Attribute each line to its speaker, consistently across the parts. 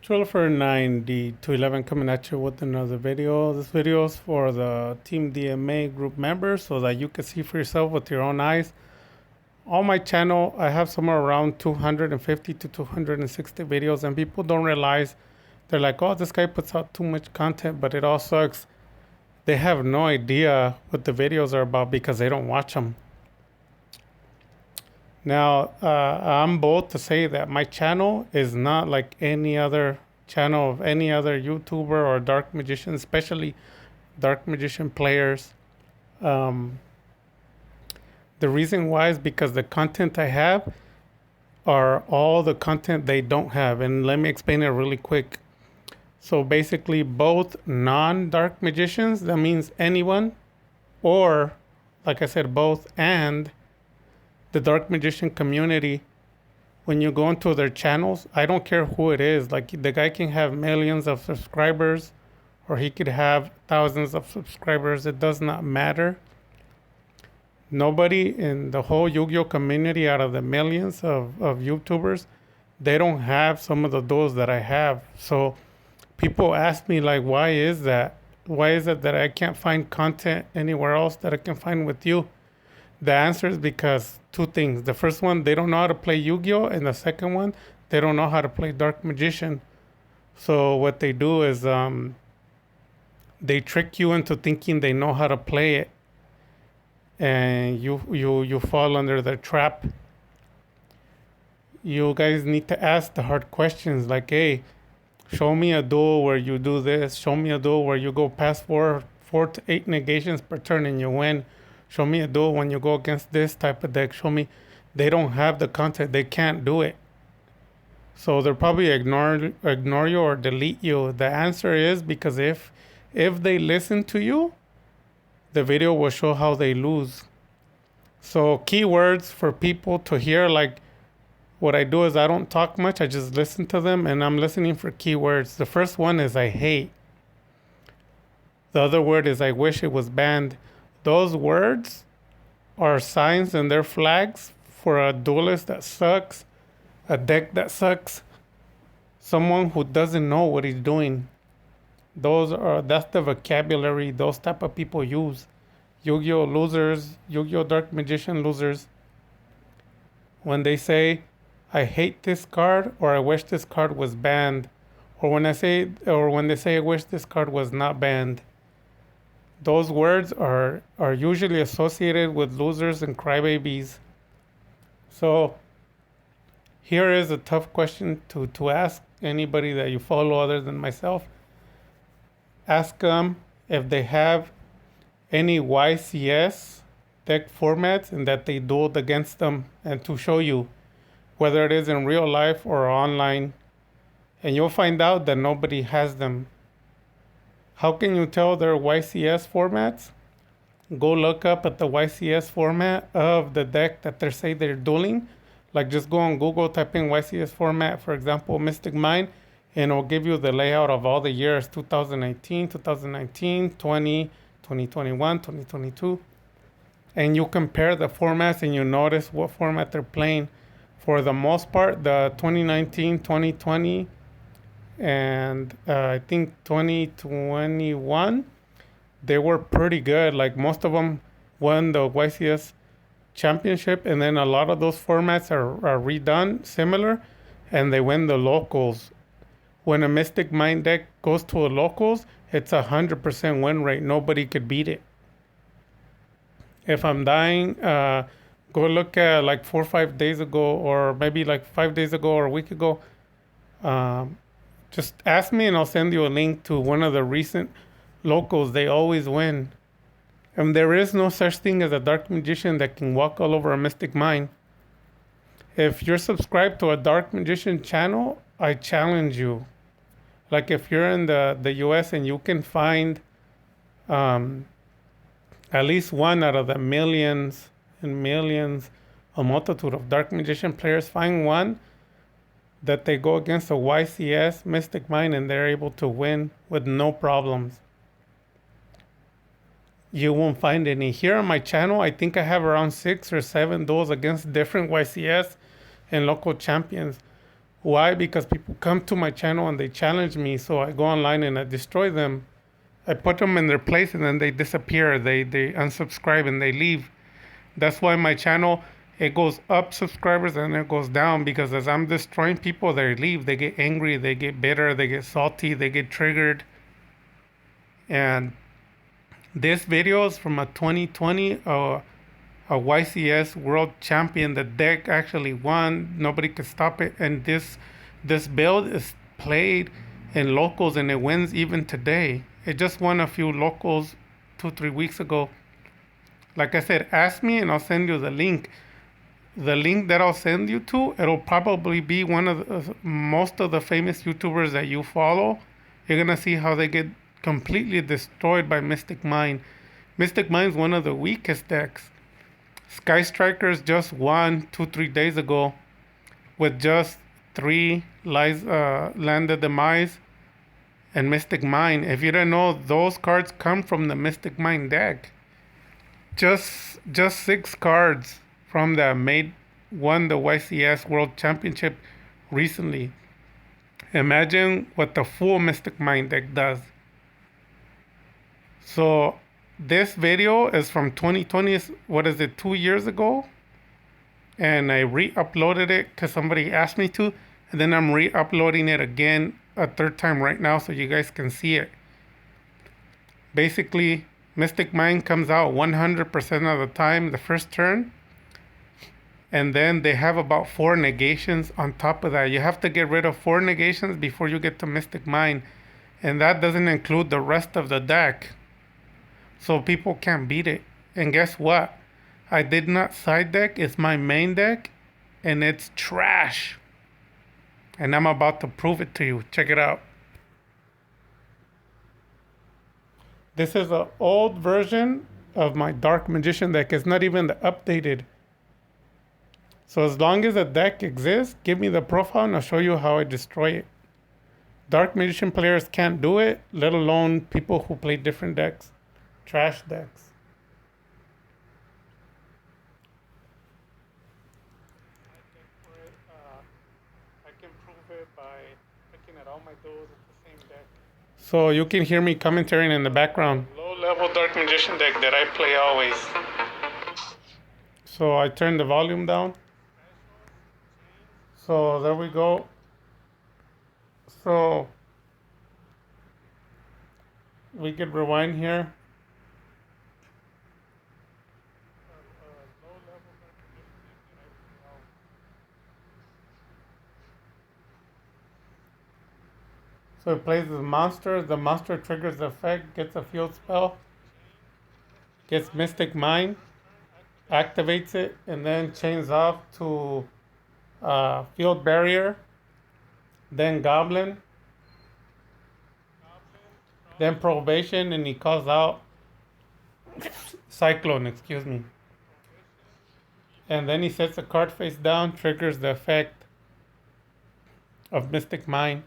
Speaker 1: Triller 9D211 coming at you with another video. This video is for the Team DMA group members so that you can see for yourself with your own eyes. On my channel, I have somewhere around 250 to 260 videos, and people don't realize, they're like, oh, this guy puts out too much content, but it all sucks. They have no idea what the videos are about because they don't watch them. Now, I'm bold to say that my channel is not like any other channel of any other YouTuber or dark magician, especially dark magician players. Um, the reason why is because the content I have are all the content they don't have. And let me explain it really quick. So basically, both non-dark magicians, that means anyone, or like I said, both, and the dark magician community, when you go into their channels, I don't care who it is. Like, the guy can have millions of subscribers or he could have thousands of subscribers. It does not matter. Nobody in the whole Yu-Gi-Oh community, out of the millions of YouTubers, they don't have some of the doors that I have. So people ask me, like, why is that? Why is it that I can't find content anywhere else that I can find with you? The answer is because two things. The first one, they don't know how to play Yu-Gi-Oh! And the second one, they don't know how to play Dark Magician. So what they do is they trick you into thinking they know how to play it. And you fall under their trap. You guys need to ask the hard questions like, hey, show me a duel where you do this. Show me a duel where you go past four to eight negations per turn and you win. Show me a duel when you go against this type of deck. Show me. They don't have the content. They can't do it. So they'll probably ignore you or delete you. The answer is because if they listen to you, the video will show how they lose. So keywords for people to hear, like, what I do is I don't talk much. I just listen to them, and I'm listening for keywords. The first one is I hate. The other word is I wish it was banned. Those words are signs and they're flags for a duelist that sucks, a deck that sucks, someone who doesn't know what he's doing. That's the vocabulary those type of people use. Yu-Gi-Oh losers, Yu-Gi-Oh Dark Magician losers. When they say, I hate this card, or I wish this card was banned, or when they say I wish this card was not banned. Those words are usually associated with losers and crybabies. So here is a tough question to ask anybody that you follow other than myself. Ask them if they have any YCS deck formats and that they dueled against them, and to show you whether it is in real life or online. And you'll find out that nobody has them. How can you tell they're YCS formats? Go look up at the YCS format of the deck that they say they're dueling. Like, just go on Google, type in YCS format, for example, Mystic Mind, and it'll give you the layout of all the years, 2018, 2019, 20, 2021, 2022. And you compare the formats and you notice what format they're playing. For the most part, the 2019, 2020, and I think 2021, they were pretty good. Like, most of them won the YCS championship, and then a lot of those formats are redone similar, and they win the locals. When a Mystic Mind deck goes to a locals, it's 100% win rate. Nobody could beat it. If I'm dying, go look at like 4 or 5 days ago, or maybe like 5 days ago or a week ago. Just ask me and I'll send you a link to one of the recent locals. They always win. And there is no such thing as a dark magician that can walk all over a Mystic Mind. If you're subscribed to a dark magician channel, I challenge you. Like, if you're in the US and you can find at least one out of the millions and millions, a multitude of dark magician players, find one that they go against a YCS Mystic Mind and they're able to win with no problems. You won't find any. Here on my channel, I think I have around 6 or 7 duels against different YCS and local champions. Why? Because people come to my channel and they challenge me, so I go online and I destroy them. I put them in their place and then they disappear. They unsubscribe and they leave. That's why my channel, it goes up subscribers and it goes down, because as I'm destroying people, they leave. They get angry, they get bitter, they get salty, they get triggered. And this video is from a 2020 a YCS world champion. The deck actually won. Nobody could stop it. And this build is played in locals and it wins even today. It just won a few locals 2-3 weeks ago. Like I said, ask me and I'll send you the link. The link that I'll send you to, it'll probably be one of most of the famous YouTubers that you follow. You're gonna see how they get completely destroyed by Mystic Mine. Mystic Mine is one of the weakest decks. Sky Strikers just won 2-3 days ago with just 3 landed demise and Mystic Mine. If you don't know, those cards come from the Mystic Mine deck. Just 6 cards from that won the YCS World Championship recently. Imagine what the full Mystic Mine deck does. So this video is from 2020, what is it, 2 years ago? And I re-uploaded it because somebody asked me to. And then I'm re-uploading it again a third time right now so you guys can see it. Basically, Mystic Mine comes out 100% of the time the first turn. And then they have about 4 negations on top of that. You have to get rid of 4 negations before you get to Mystic Mine. And that doesn't include the rest of the deck. So people can't beat it. And guess what? I did not side deck. It's my main deck. And it's trash. And I'm about to prove it to you. Check it out. This is an old version of my Dark Magician deck. It's not even the updated. So as long as the deck exists, give me the profile and I'll show you how I destroy it. Dark Magician players can't do it, let alone people who play different decks. Trash decks. I can prove it by looking at all my duels at the same deck. So you can hear me commentating in the background. Low-level Dark Magician deck that I play always. So I turn the volume down. So there we go. So we could rewind here. So it plays the monster. The monster triggers the effect, gets a field spell, gets Mystic Mine, activates it, and then chains off to Field Barrier, then Goblin, then Probation, and he calls out Cyclone, excuse me. And then he sets the card face down, triggers the effect of Mystic Mine.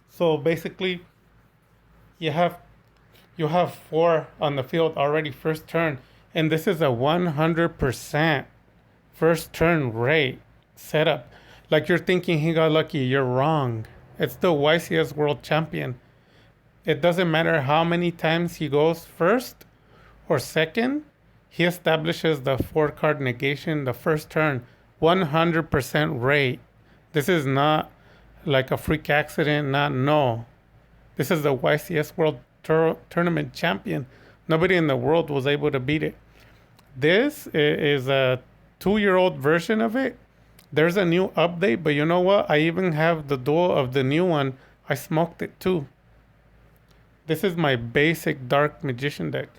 Speaker 1: So basically, you have 4 on the field already first turn, and this is a 100% first turn rate setup. Like you're thinking he got lucky, you're wrong. It's the YCS World Champion. It doesn't matter how many times he goes first or second, he establishes the 4-card negation the first turn. 100% rate. This is not like a freak accident, no. This is the YCS World Tournament Champion. Nobody in the world was able to beat it. This is a 2-year-old version of it. There's a new update, but you know what? I even have the duel of the new one. I smoked it too. This is my basic Dark Magician deck.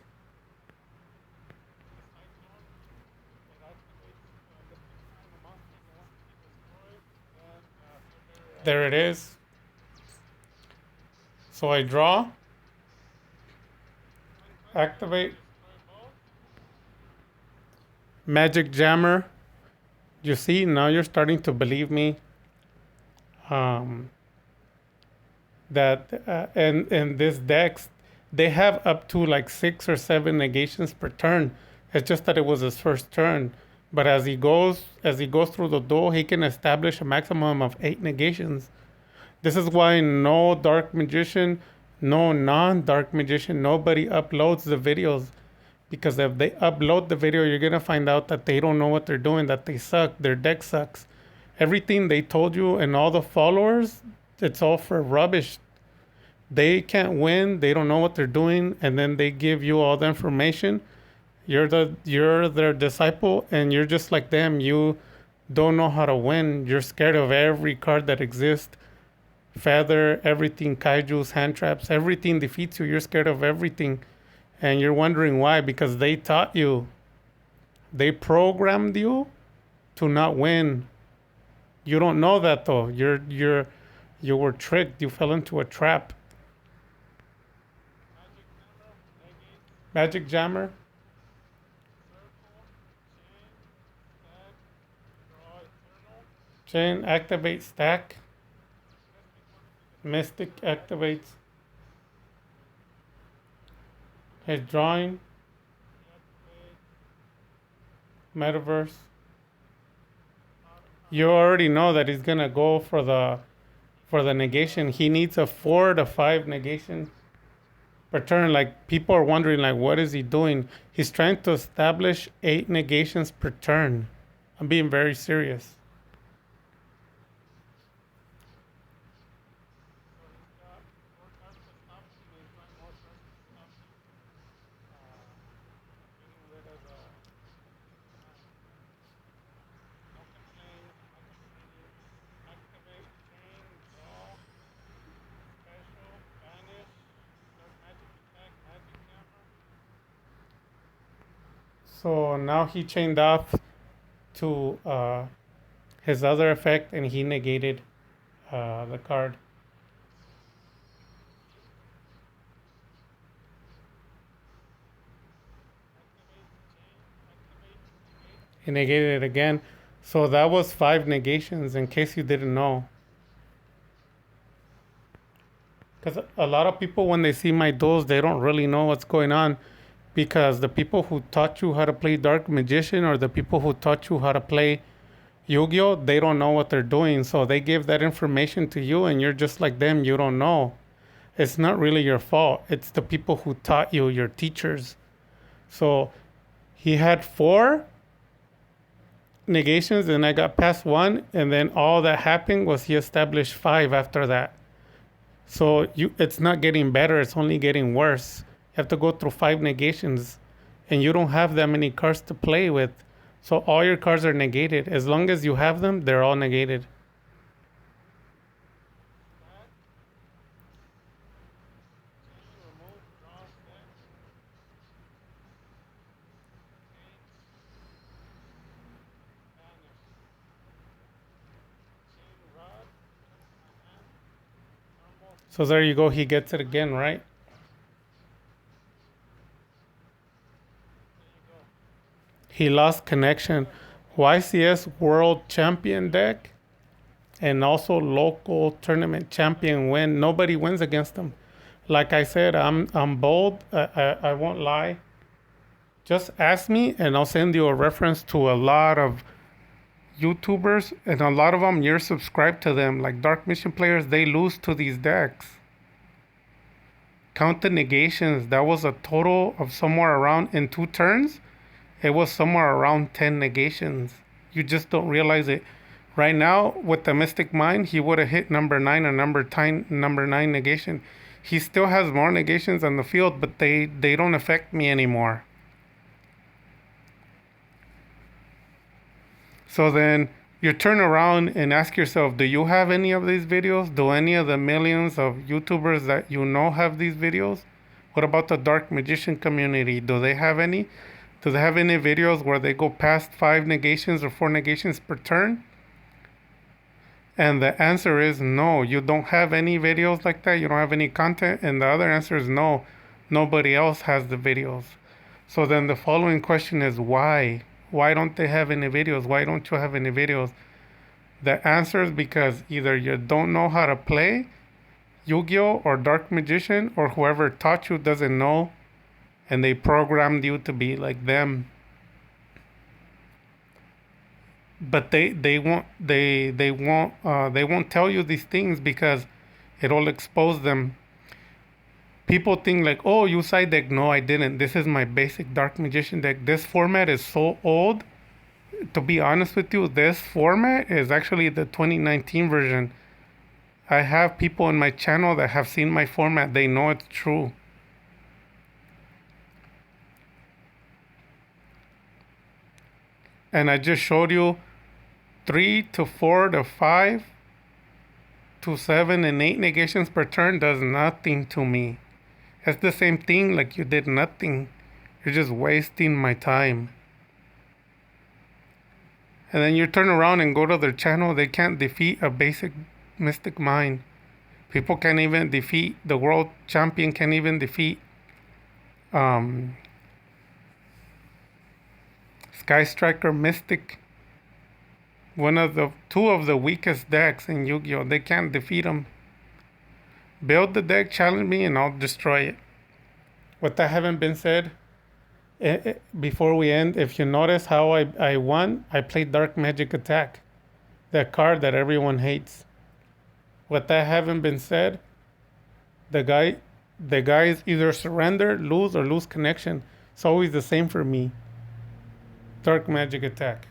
Speaker 1: There it is. So I draw, activate, Magic Jammer. You see, now you're starting to believe me. That and this decks, they have up to like 6 or 7 negations per turn. It's just that it was his first turn. But as he goes through the duel, he can establish a maximum of 8 negations. This is why no dark magician, no non-dark magician, nobody uploads the videos. Because if they upload the video, you're gonna find out that they don't know what they're doing, that they suck, their deck sucks. Everything they told you and all the followers, it's all for rubbish. They can't win, they don't know what they're doing, and then they give you all the information. You're their disciple, and you're just like them. You don't know how to win. You're scared of every card that exists. Feather, everything, kaijus, hand traps, everything defeats you. You're scared of everything. And you're wondering why, because they taught you. They programmed you to not win. You don't know that though. You were tricked. You fell into a trap. Magic Jammer, Chain activate stack, Mystic activates his drawing, Metaverse. You already know that he's gonna go for the negation. He needs a 4 to 5 negation per turn. Like people are wondering, like, what is he doing? He's trying to establish 8 negations per turn. I'm being very serious. So now he chained off to his other effect, and he negated the card. He negated it again. So that was 5 negations, in case you didn't know. Because a lot of people, when they see my duels, they don't really know what's going on. Because the people who taught you how to play Dark Magician, or the people who taught you how to play Yu-Gi-Oh, they don't know what they're doing. So they give that information to you, and you're just like them. You don't know. It's not really your fault. It's the people who taught you, your teachers. So he had 4 negations, and I got past 1, and then all that happened was he established 5 after that. So it's not getting better, it's only getting worse. You have to go through 5 negations, and you don't have that many cards to play with. So all your cards are negated. As long as you have them, they're all negated. So there you go, he gets it again, right? He lost connection. YCS World Champion deck, and also local tournament champion win. Nobody wins against him. Like I said, I'm bold. I won't lie. Just ask me, and I'll send you a reference to a lot of YouTubers, and a lot of them you're subscribed to them. Like Dark Mission players, they lose to these decks. Count the negations. That was a total of somewhere around, in 2 turns, it was somewhere around 10 negations. You just don't realize it. Right now, with the Mystic Mind, he would have hit number 9 or number 9 negation. He still has more negations on the field, but they don't affect me anymore. So then you turn around and ask yourself, do you have any of these videos? Do any of the millions of YouTubers that you know have these videos? What about the Dark Magician community? Do they have any? Do they have any videos where they go past 5 negations or 4 negations per turn? And the answer is no. You don't have any videos like that. You don't have any content. And the other answer is no. Nobody else has the videos. So then the following question is why? Why don't they have any videos? Why don't you have any videos? The answer is because either you don't know how to play Yu-Gi-Oh! Or Dark Magician, or whoever taught you doesn't know, and they programmed you to be like them. but they won't tell you these things because it'll expose them. People think like, oh, you side deck. No, I didn't. This is my basic Dark Magician deck. This format is so old. To be honest with you, this format is actually the 2019 version. I have people in my channel that have seen my format. They know it's true. And I just showed you 3 to 4 to 5 to 7 and 8 negations per turn does nothing to me. It's the same thing like you did nothing. You're just wasting my time. And then you turn around and go to their channel, they can't defeat a basic Mystic Mind. People can't even defeat the world champion, can't even defeat um, Sky Striker Mystic. Two of the weakest decks in Yu-Gi-Oh! They can't defeat them. Build the deck, challenge me, and I'll destroy it. With that having been said, before we end, if you notice how I won, I played Dark Magic Attack, that card that everyone hates. With that having been said, the guys either surrender, lose, or lose connection. It's always the same for me. Dark Magic Attack.